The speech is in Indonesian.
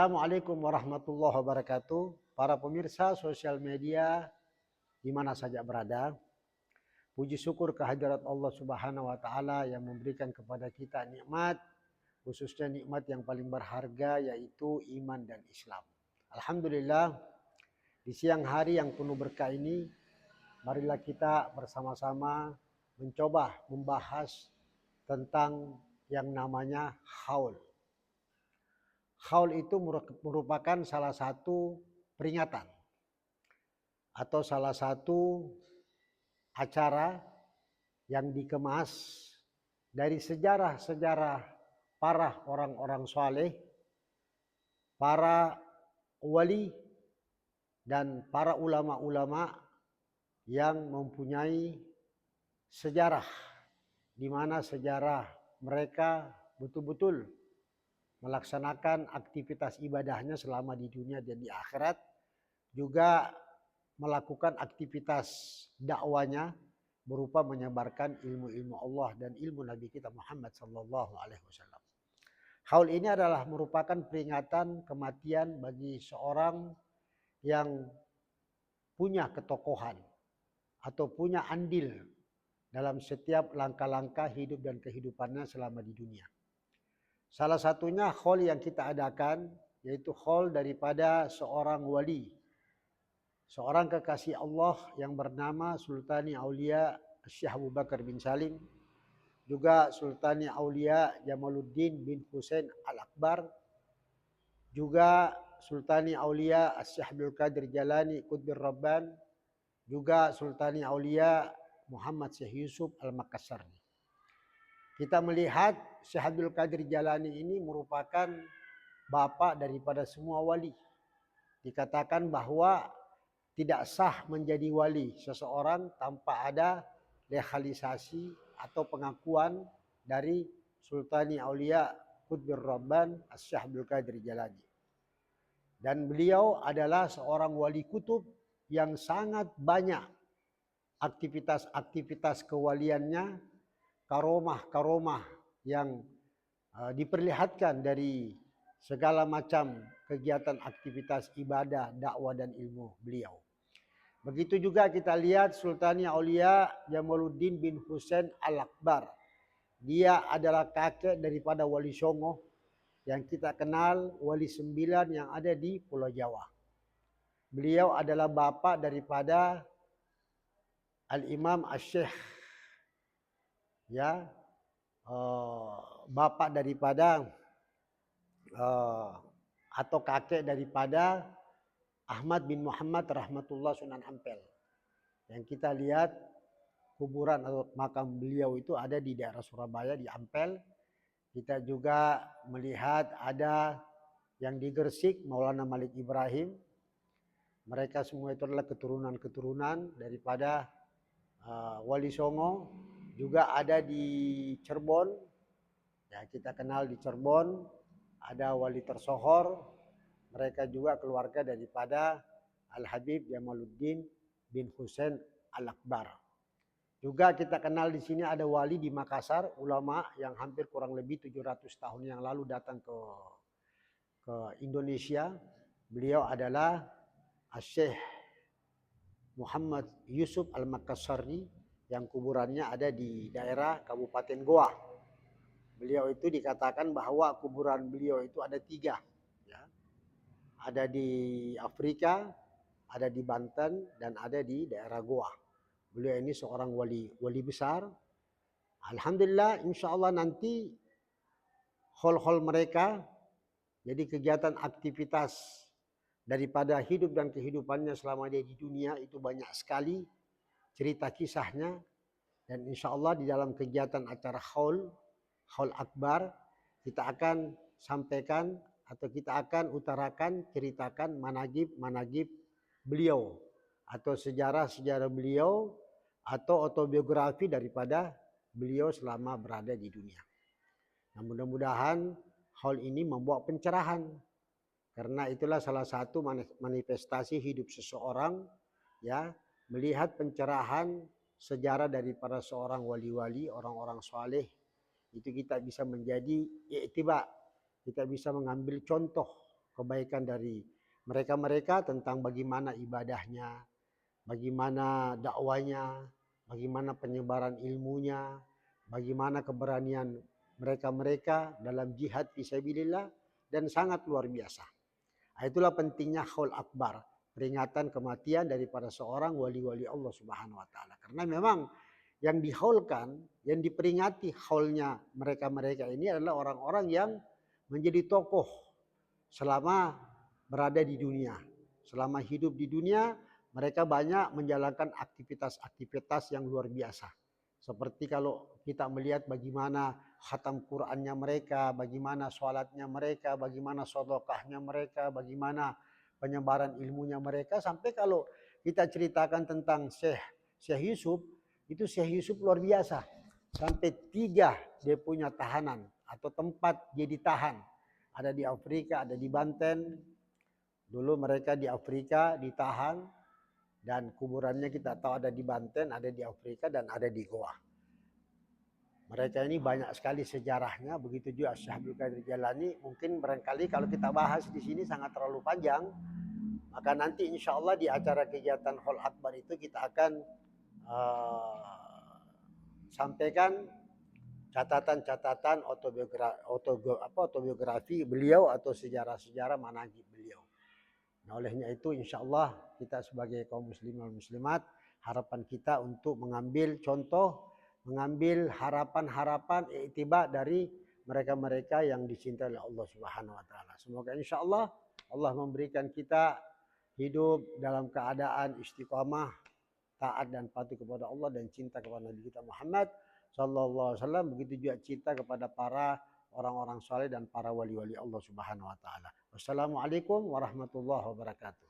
Assalamualaikum warahmatullahi wabarakatuh. Para pemirsa sosial media di mana saja berada. Puji syukur kehadirat Allah Subhanahu wa taala yang memberikan kepada kita nikmat, khususnya nikmat yang paling berharga yaitu iman dan Islam. Alhamdulillah, di siang hari yang penuh berkah ini, marilah kita bersama-sama mencoba membahas tentang yang namanya haul. Haul itu merupakan salah satu peringatan atau salah satu acara yang dikemas dari sejarah-sejarah para orang-orang soleh, para wali, dan para ulama-ulama yang mempunyai sejarah, di mana sejarah mereka betul-betul melaksanakan aktivitas ibadahnya selama di dunia dan di akhirat, juga melakukan aktivitas dakwanya berupa menyebarkan ilmu-ilmu Allah dan ilmu Nabi kita Muhammad sallallahu alaihi wasallam. Haul ini adalah merupakan peringatan kematian bagi seorang yang punya ketokohan atau punya andil dalam setiap langkah-langkah hidup dan kehidupannya selama di dunia. Salah satunya haul yang kita adakan yaitu haul daripada seorang wali, seorang kekasih Allah yang bernama Sultani Aulia Syekh Abu Bakar bin Salim, juga Sultani Aulia Jamaluddin bin Husain Al-Akbar, juga Sultani Aulia Syekh Abdul Qadir Jalani Qutbir Rabban, juga Sultani Aulia Muhammad Syekh Yusuf Al-Makassari. Kita melihat Syekh Abdul Qadir Jalani ini merupakan bapak daripada semua wali. Dikatakan bahwa tidak sah menjadi wali seseorang tanpa ada legalisasi atau pengakuan dari Sultani Aulia Qutbir Rabban Syekh Abdul Qadir Jalani. Dan beliau adalah seorang wali kutub yang sangat banyak aktivitas-aktivitas kewaliannya, karomah-karomah yang diperlihatkan dari segala macam kegiatan aktivitas ibadah, dakwah dan ilmu beliau. Begitu juga kita lihat Sultani Aulia Jamaluddin bin Husain Al-Akbar. Dia adalah kakek daripada Wali Songo yang kita kenal Wali 9 yang ada di Pulau Jawa. Beliau adalah bapak daripada Al-Imam Asy-Syaikh, ya, bapak daripada atau kakek daripada Ahmad bin Muhammad rahmatullah Sunan Ampel. Yang kita lihat kuburan atau makam beliau itu ada di daerah Surabaya di Ampel. Kita juga melihat ada yang di Gresik Maulana Malik Ibrahim. Mereka semua itu adalah keturunan-keturunan daripada Wali Songo. Juga ada di Cirebon, ya kita kenal di Cirebon ada wali tersohor, mereka juga keluarga daripada Al-Habib Jamaluddin bin Husain Al-Akbar. Juga kita kenal di sini ada wali di Makassar, ulama yang hampir kurang lebih 700 tahun yang lalu datang ke Indonesia. Beliau adalah Syekh Muhammad Yusuf Al-Makassari yang kuburannya ada di daerah Kabupaten Goa. Beliau itu dikatakan bahwa kuburan beliau itu ada 3. Ya. Ada di Afrika, ada di Banten, dan ada di daerah Goa. Beliau ini seorang wali besar. Alhamdulillah, insya Allah nanti hol-hol mereka, jadi kegiatan aktivitas daripada hidup dan kehidupannya selama dia di dunia itu banyak sekali cerita kisahnya, dan insya Allah di dalam kegiatan acara haul akbar kita akan sampaikan atau kita akan utarakan, ceritakan managib beliau atau sejarah-sejarah beliau atau autobiografi daripada beliau selama berada di dunia. Nah, mudah-mudahan haul ini membawa pencerahan, karena itulah salah satu manifestasi hidup seseorang, ya, melihat pencerahan sejarah daripada seorang wali-wali, orang-orang saleh, itu kita bisa menjadi iktiba, kita bisa mengambil contoh kebaikan dari mereka-mereka tentang bagaimana ibadahnya, bagaimana dakwanya, bagaimana penyebaran ilmunya, bagaimana keberanian mereka-mereka dalam jihad fisabilillah, dan sangat luar biasa. Itulah pentingnya haul akbar, peringatan kematian daripada seorang wali-wali Allah Subhanahu wa taala. Karena memang yang dihaulkan, yang diperingati haulnya mereka-mereka ini adalah orang-orang yang menjadi tokoh selama berada di dunia. Selama hidup di dunia, mereka banyak menjalankan aktivitas-aktivitas yang luar biasa. Seperti kalau kita melihat bagaimana khatam Qur'annya mereka, bagaimana sholatnya mereka, bagaimana sedekahnya mereka, bagaimana penyebaran ilmunya mereka. Sampai kalau kita ceritakan tentang Syekh Yusuf, itu Syekh Yusuf luar biasa. Sampai 3 dia punya tahanan atau tempat dia ditahan. Ada di Afrika, ada di Banten. Dulu mereka di Afrika ditahan, dan kuburannya kita tahu ada di Banten, ada di Afrika, dan ada di Goa. Mereka ini banyak sekali sejarahnya, begitu juga Syekh Abdul Qadir Jailani. Mungkin barangkali kalau kita bahas di sini sangat terlalu panjang, maka nanti insya Allah di acara kegiatan Haul Akbar itu kita akan sampaikan catatan-catatan autobiografi beliau atau sejarah-sejarah manaqib beliau. Nah, olehnya itu insya Allah kita sebagai kaum muslimin dan muslimat, harapan kita untuk mengambil contoh, mengambil harapan-harapan iktiba dari mereka-mereka yang dicintai oleh Allah Subhanahu wa taala. Semoga insya Allah Allah memberikan kita hidup dalam keadaan istiqamah, taat dan patuh kepada Allah, dan cinta kepada Nabi kita Muhammad sallallahu alaihi wasallam, begitu juga cinta kepada para orang-orang saleh dan para wali-wali Allah Subhanahu wa taala. Wassalamualaikum warahmatullahi wabarakatuh.